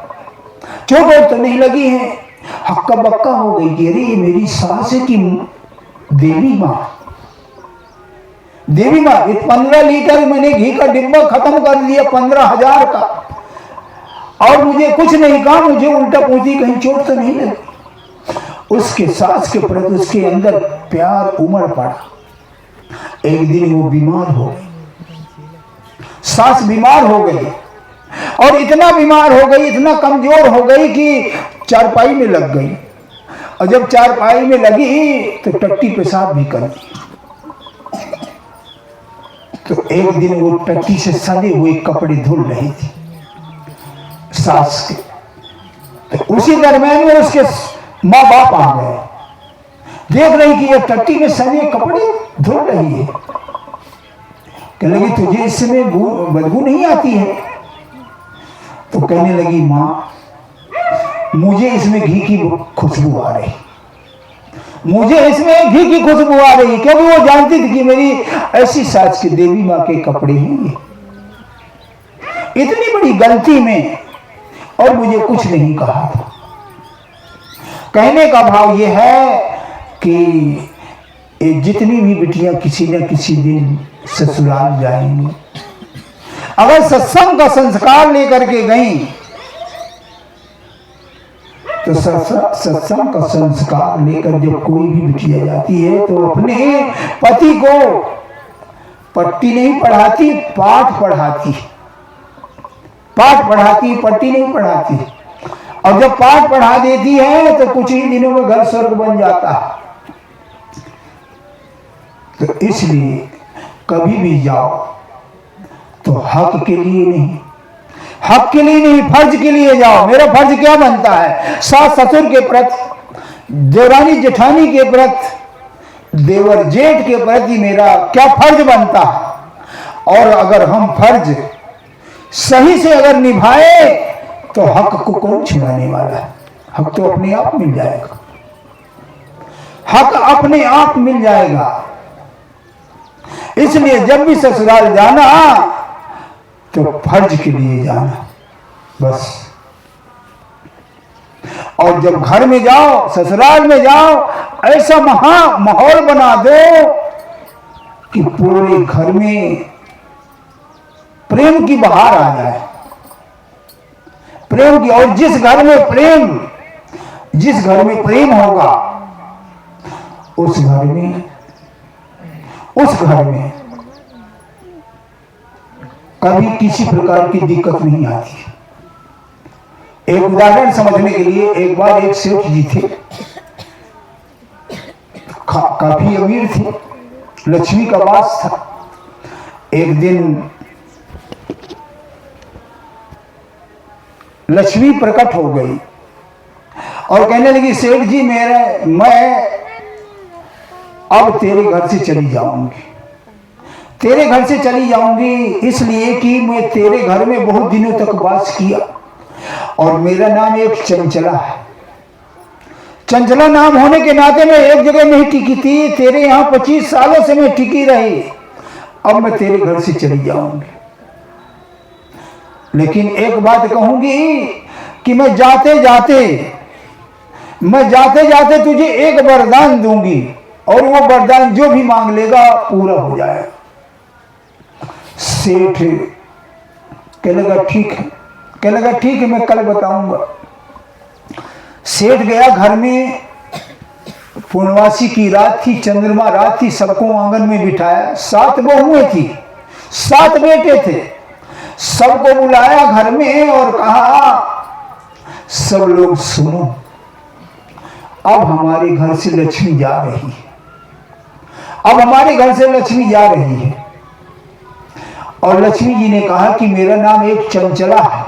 Speaker 1: चोट तो नहीं लगी है। हक्का बक्का हो गई कि अरे ये मेरी सास है कि देवी माँ। 15 लीटर मैंने घी का डिब्बा खत्म कर दिया 15,000 का, और मुझे कुछ नहीं कहा, मुझे उल्टा पूछी कहीं चोट तो नहीं लगी। उसके सास के प्रति उसके अंदर प्यार उमड़ पड़ा। एक दिन वो बीमार हो गई, सास बीमार हो गई, और इतना बीमार हो गई, इतना कमजोर हो गई कि चारपाई में लग गई। और जब चारपाई में लगी तो टट्टी पेशाब भी कर दी। तो एक दिन वो टट्टी से सने हुए कपड़े धुल रही थी सास के। तो उसी दरम्यान में उसके माँ बाप आ गए, देख रही कि ये टट्टी में सने कपड़े धुल रही है। कहने लगी तुझे इसमें बदबू नहीं आती है? तो कहने लगी माँ मुझे इसमें घी की खुशबू आ रही, मुझे इसमें घी की खुशबू आ रही, क्योंकि वो जानती थी कि मेरी ऐसी सास की देवी माँ के कपड़े हैं ये। इतनी बड़ी गलती में और मुझे कुछ नहीं कहा था। कहने का भाव ये है कि जितनी भी बिटियां किसी न किसी दिन ससुराल जाएंगी, अगर सत्संग का संस्कार लेकर के गई तो सत्संग का संस्कार लेकर जब कोई भी बिटिया जाती है तो अपने पति को पट्टी नहीं पढ़ाती, पाठ पढ़ाती, पट्टी नहीं पढ़ाती। और जब पाठ पढ़ा देती है तो कुछ ही दिनों में घर स्वर्ग बन जाता है। तो इसलिए कभी भी जाओ तो हक के लिए नहीं, फर्ज के लिए जाओ। मेरा फर्ज क्या बनता है? सास ससुर के प्रति, देवरानी जेठानी के प्रति, देवर जेठ के प्रति मेरा क्या फर्ज बनता है। और अगर हम फर्ज सही से अगर निभाए तो हक को कौन छुड़ाने वाला है? हक तो अपने आप मिल जाएगा, हक अपने आप मिल जाएगा। इसलिए जब भी ससुराल जाना तो फर्ज के लिए जाना बस। और जब घर में जाओ, ससुराल में जाओ, ऐसा माहौल बना दो कि पूरे घर में प्रेम की बहार आ जाए, प्रेम की। और जिस घर में प्रेम होगा उस घर में कभी किसी प्रकार की दिक्कत नहीं आती। एक उदाहरण समझने के लिए, एक बार एक सेठ जी थे, काफी अमीर थे, लक्ष्मी का वास था। एक दिन लक्ष्मी प्रकट हो गई और कहने लगी सेठ जी मैं अब तेरे घर से चली जाऊंगी, तेरे घर से चली जाऊंगी इसलिए कि मैं तेरे घर में बहुत दिनों तक वास किया और मेरा नाम एक चंचला है। चंचला नाम होने के नाते मैं एक जगह नहीं टिकी थी, तेरे यहाँ 25 सालों से मैं टिकी रही, अब मैं तेरे घर से चली जाऊंगी। लेकिन एक बात कहूंगी कि मैं जाते जाते तुझे एक वरदान दूंगी और वो वरदान जो भी मांग लेगा पूरा हो जाएगा। सेठ कहने लगा ठीक है, कहने लगा ठीक है मैं कल बताऊंगा। सेठ गया घर में, पूर्णवासी की रात थी, चंद्रमा रात थी, सबको आंगन में बिठाया। 7 बहुएं थी, 7 बेटे थे, सबको बुलाया घर में और कहा सब लोग सुनो, अब हमारे घर से लक्ष्मी जा रही है, अब हमारे घर से लक्ष्मी जा रही है। और लक्ष्मी जी ने कहा कि मेरा नाम एक चंचला है,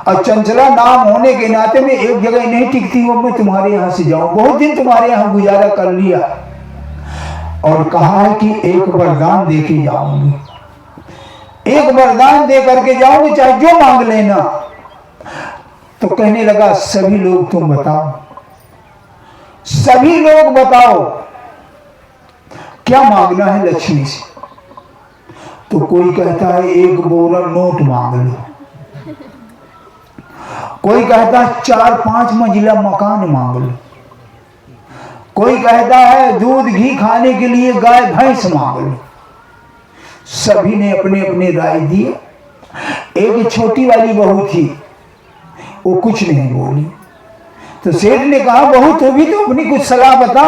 Speaker 1: और चंचला नाम होने के नाते में एक जगह नहीं टिकती हूँ, मैं तुम्हारे यहाँ से जाऊं, बहुत दिन तुम्हारे यहाँ गुजारा कर लिया। और कहा है कि एक वरदान दे के जाऊंगी, एक वरदान दे करके जाऊंगी, चाहे जो मांग लेना। तो कहने लगा सभी लोग तुम बताओ, सभी लोग बताओ क्या मांगना है लक्ष्मी से। तो कोई कहता है 1 बोरा नोट मांग लो, कोई कहता है 4-5 मंजिला मकान मांग लो, कोई कहता है दूध घी खाने के लिए गाय भैंस मांग लो। सभी ने अपने अपने राय दिए। एक छोटी वाली बहू थी, वो कुछ नहीं बोली। तो सेठ ने कहा बहू तू भी तो अपनी कुछ सलाह बता।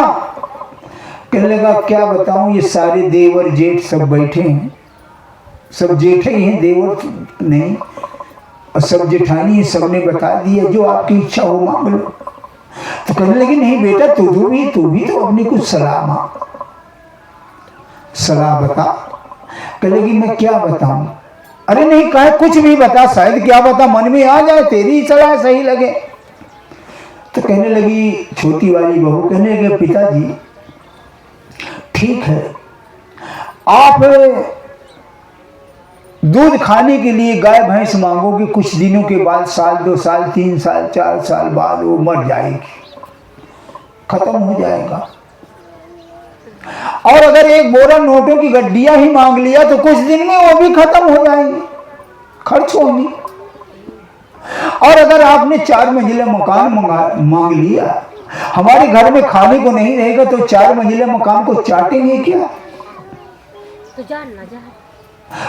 Speaker 1: कहने लगा क्या बताऊं, ये सारे देवर जेठ सब बैठे हैं, सब जेठ ही हैं, देवर नहीं, और सब जेठानी है, सबने बता दिया जो आपकी इच्छा हो मांग लो। तो कहने लगी नहीं बेटा तू भी तो अपनी कुछ सलाह मांग, सलाह बता। कहने लगी मैं क्या बताऊं। अरे नहीं कहे कुछ भी बता, शायद क्या बता मन में आ जाए, तेरी सलाह सही लगे। तो कहने लगी छोटी वाली बहू, कहने लगे पिताजी ठीक है, आप दूध खाने के लिए गाय भैंस मांगोगे, कुछ दिनों के बाद 1 2 साल 3 साल 4 साल बाद वो मर जाएगी, खत्म हो जाएगा। और अगर 1 बोरा नोटों की गड्डियां ही मांग लिया तो कुछ दिन में वो भी खत्म हो जाएंगी, खर्च होगी। और अगर आपने 4 मंजिला मकान मांग लिया, हमारे घर में खाने को नहीं रहेगा तो 4 मंजिला मकान को चाटेंगे क्या?
Speaker 2: तो जानना जा।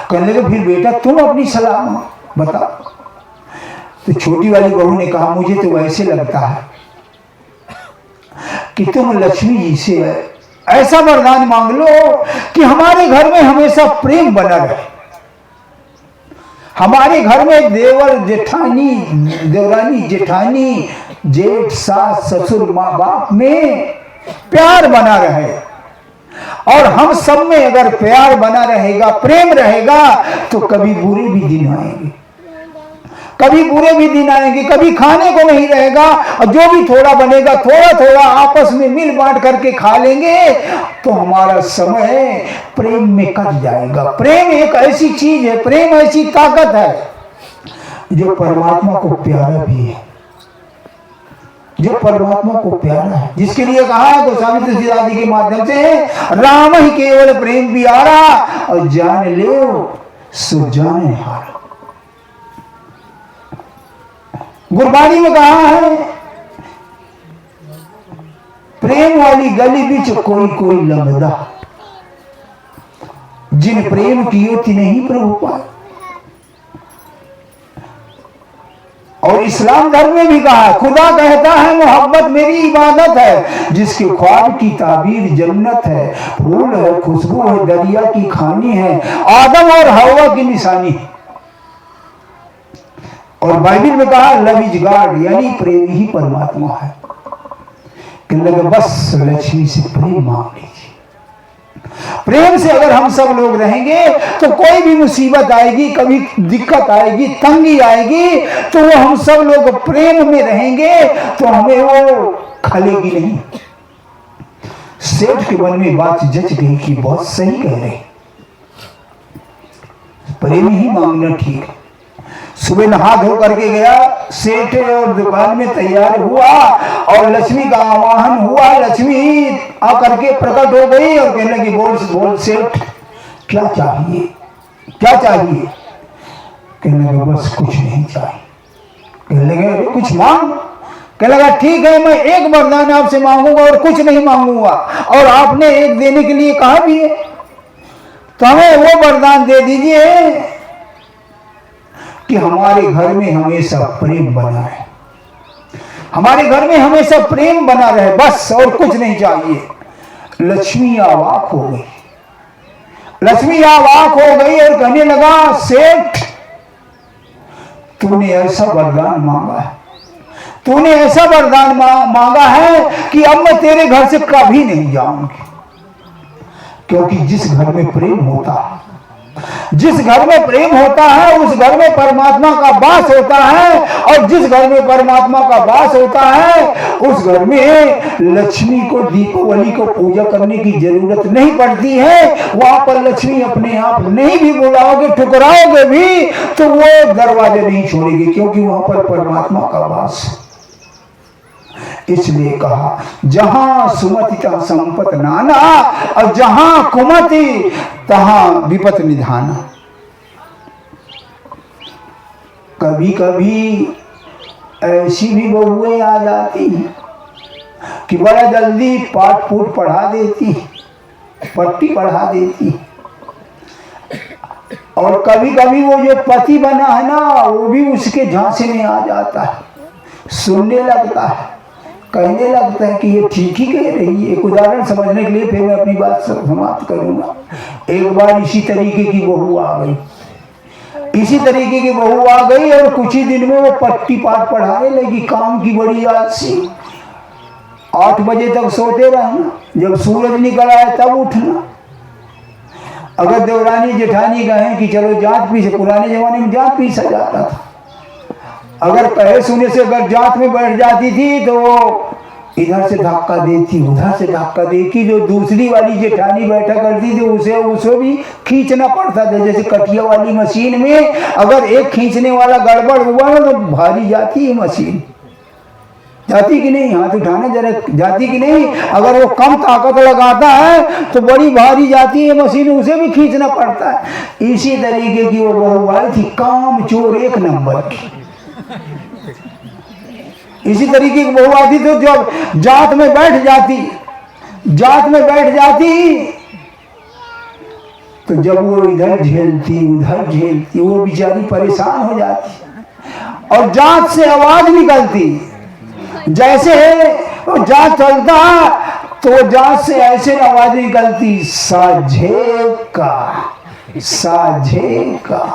Speaker 1: कहने लगे फिर बेटा तुम अपनी सलाह बता। तो छोटी वाली बहू ने कहा मुझे तो वैसे लगता है कि तुम लक्ष्मी जी से ऐसा वरदान मांग लो कि हमारे घर में हमेशा प्रेम बना रहे, हमारे घर में देवर जेठानी देवरानी जेठानी जेठ सास ससुर माँ बाप में प्यार बना रहे। और हम सब में अगर प्यार बना रहेगा, प्रेम रहेगा, तो कभी बुरे भी दिन आएंगे, कभी बुरे भी दिन आएंगे, कभी खाने को नहीं रहेगा, और जो भी थोड़ा बनेगा थोड़ा थोड़ा आपस में मिल बांट करके खा लेंगे, तो हमारा समय प्रेम में कट जाएगा। प्रेम एक ऐसी चीज है, प्रेम ऐसी ताकत है जो परमात्मा को प्यारा भी है, जो परमात्मा को प्यारा है, जिसके लिए कहा है गोस्वामी तुलसीदास आदि के माध्यम से राम ही केवल प्रेम प्यारा, और जान ले सो जाने हारा। गुरबाणी में कहा है प्रेम वाली गली बीच कोई कोई लंगदा, जिन प्रेम कियो तिन्हीं प्रभु पाए। और इस्लाम धर्म में भी कहा खुदा कहता है मोहब्बत मेरी इबादत है, जिसके ख्वाब की ताबीर जन्नत है, फूल है खुशबू है दरिया की खानी है, आदम और हवा की निशानी है। और बाइबल में कहा लव इज गॉड, यानी प्रेम ही परमात्मा है। कहने लगे बस लक्ष्मी से प्रेम मांग लीजिए। प्रेम से अगर हम सब लोग रहेंगे तो कोई भी मुसीबत आएगी, कभी दिक्कत आएगी, तंगी आएगी, तो वो हम सब लोग प्रेम में रहेंगे तो हमें वो खलेगी नहीं। सेठ के मन में बात जच गई कि बहुत सही कह रहे, प्रेम ही मांगना ठीक है। सुबह नहा धो करके गया सेठ और दुकान में तैयार हुआ और लक्ष्मी का आवाहन हुआ। लक्ष्मी आकर के प्रकट हो गई और कहने लगी बोल सेठ क्या चाहिए, क्या चाहिए? कहने लगे बस कुछ नहीं चाहिए। कहने लगे कुछ मांग। कहने लगा ठीक है मैं एक वरदान आपसे मांगूंगा और कुछ नहीं मांगूंगा, और आपने एक देने के लिए कहा भी है, तो हमें वो वरदान दे दीजिए कि हमारे घर में हमेशा प्रेम बना रहे, हमारे घर में हमेशा प्रेम बना रहे, बस और कुछ नहीं चाहिए। लक्ष्मी अवाक हो गई, लक्ष्मी अवाक हो गई और कहने लगा, सेठ तूने ऐसा वरदान मांगा है, तूने ऐसा वरदान मांगा है कि अब मैं तेरे घर से कभी नहीं जाऊंगी। क्योंकि जिस घर में प्रेम होता है, जिस घर में प्रेम होता है उस घर में परमात्मा का वास होता है, और जिस घर में परमात्मा का वास होता है उस घर में लक्ष्मी को दीपावली को पूजा करने की जरूरत नहीं पड़ती है। वहां पर लक्ष्मी अपने आप नहीं भी बुलाओगे, ठुकराओगे भी तो वो दरवाजे नहीं छोड़ेगी, क्योंकि वहां पर परमात्मा का वास है। इसलिए कहा, जहां सुमति तहां संपत नाना, और जहां कुमति तहां विपत निधाना। कभी कभी ऐसी भी बहुएं आ जाती हैं कि बड़ा जल्दी पाठ फूट पढ़ा देती, पट्टी पढ़ा देती, और कभी कभी वो जो पति बना है ना वो भी उसके झांसे में आ जाता है, सुनने लगता है, कहने लगता है कि ये ठीक ही कह रही है। एक उदाहरण समझने के लिए फिर मैं अपनी बात समाप्त करूंगा। एक बार इसी तरीके की बहू आ गई, इसी तरीके की बहू आ गई और कुछ ही दिन में वो पट्टी पाठ पढ़ाने लगी। काम की बड़ी आलसी, 8 बजे तक सोते रहना, जब सूरज निकल आए तब उठना। अगर देवरानी जेठानी कहें कि चलो जांच पीस, पुराने जमाने में जांच पीसा जाता था, अगर कहे सुने से अगर जांच में बैठ जाती थी तो इधर से धक्का देती, उधर से धक्का देती, जो दूसरी वाली जेठानी बैठा करती थी उसे भी खींचना पड़ता था। जैसे कटिया वाली मशीन में अगर एक खींचने वाला गड़बड़ हुआ ना तो भारी जाती है मशीन, जाती कि नहीं, हाथ उठाना जरा, जाती कि नहीं। अगर वो कम ताकत लगाता है तो बड़ी भारी जाती है मशीन, उसे भी खींचना पड़ता है। इसी तरीके की वो बहू आई थी, काम चोर एक नंबर की। इसी तरीके की बहू आती तो जब जात में बैठ जाती, जात में बैठ जाती तो जब वो इधर झेलती उधर झेलती, वो बेचारी परेशान हो जाती और जात से आवाज निकलती। जैसे वो जात चलता तो जात से ऐसे आवाज निकलती, साझे का साझे का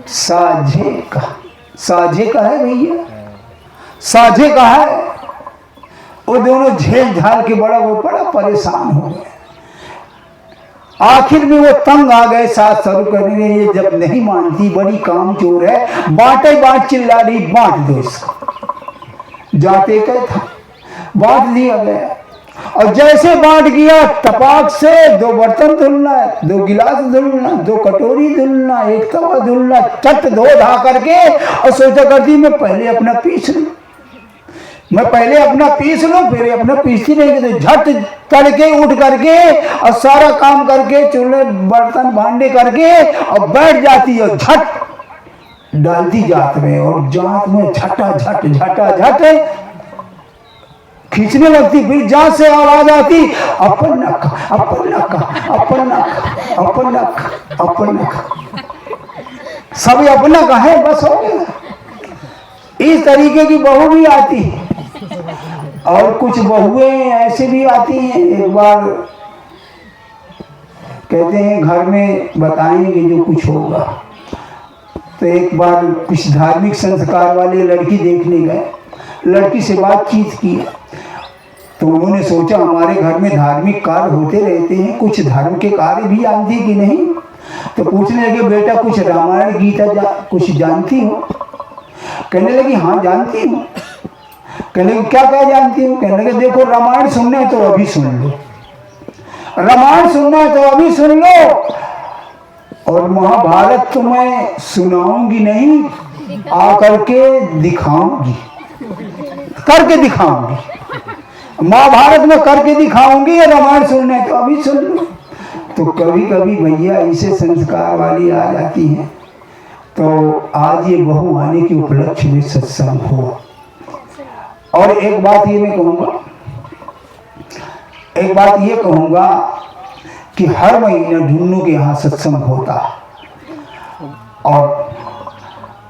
Speaker 1: साझे का। साझे का है भैया, साझे का है। वो दोनों झेल झाल के वो बड़ा परेशान हो गए। आखिर में वो तंग आ गए साथ शुरू करने में। ये जब नहीं मानती, बड़ी काम चोर है, बांटे बाट चिल्ला रही, बांट दो इसको। जाते का था, बांट दिया गया, और जैसे बांट गया टपाक से 2 बर्तन धुलना, 2 गिलास धुलना, 2 कटोरी धुलना, 1 तवा धुलना, चट धो धा करके और सोचा करती मैं पहले अपना पीस लूं, मैं पहले अपना पीस लूं, फिर अपना पीसती रहेगी। तो झट तड़के उठ करके और सारा काम करके चूल्हे बर्तन भांडे करके और बैठ जाती और झट डालती जात में, और जात में झटा झट झटा झट खींचने लगती। फिर जात से आवाज आती, अपन नक अपन नक अपन नक अपन नक अपन नक, सब अपना का है, बस हो गया। इस तरीके की बहू भी आती है, और कुछ बहुएं ऐसे भी आती हैं। एक बार कहते हैं घर में बताएंगे जो कुछ होगा, तो एक बार कुछ धार्मिक संस्कार वाले लड़की देखने गए, लड़की से बातचीत की तो उन्होंने सोचा हमारे घर में धार्मिक कार्य होते रहते हैं, कुछ धर्म के कार्य भी जानती कि नहीं। तो पूछने लगे, बेटा कुछ रामायण गीता कुछ जानती हो? कहने लगी हाँ जानती हूँ। कहने लगे क्या क्या जानती हूँ? कहने लगे देखो रामायण सुनना है तो अभी सुन लो, रामायण सुनना है तो अभी सुन लो, और महाभारत तो मैं सुनाऊंगी नहीं, आकर के दिखाऊंगी, करके दिखाऊंगी। महाभारत में करके दिखाऊंगी, रामायण सुनना है तो अभी सुन लो। तो कभी कभी भैया ऐसे संस्कार वाली आ जाती हैं। तो आज ये बहू आने के उपलक्ष्य में सत्संग हुआ। और एक बात ये मैं कहूँगा, एक बात ये कहूँगा कि हर महीने ढूंढू के यहाँ सत्संग होता है, और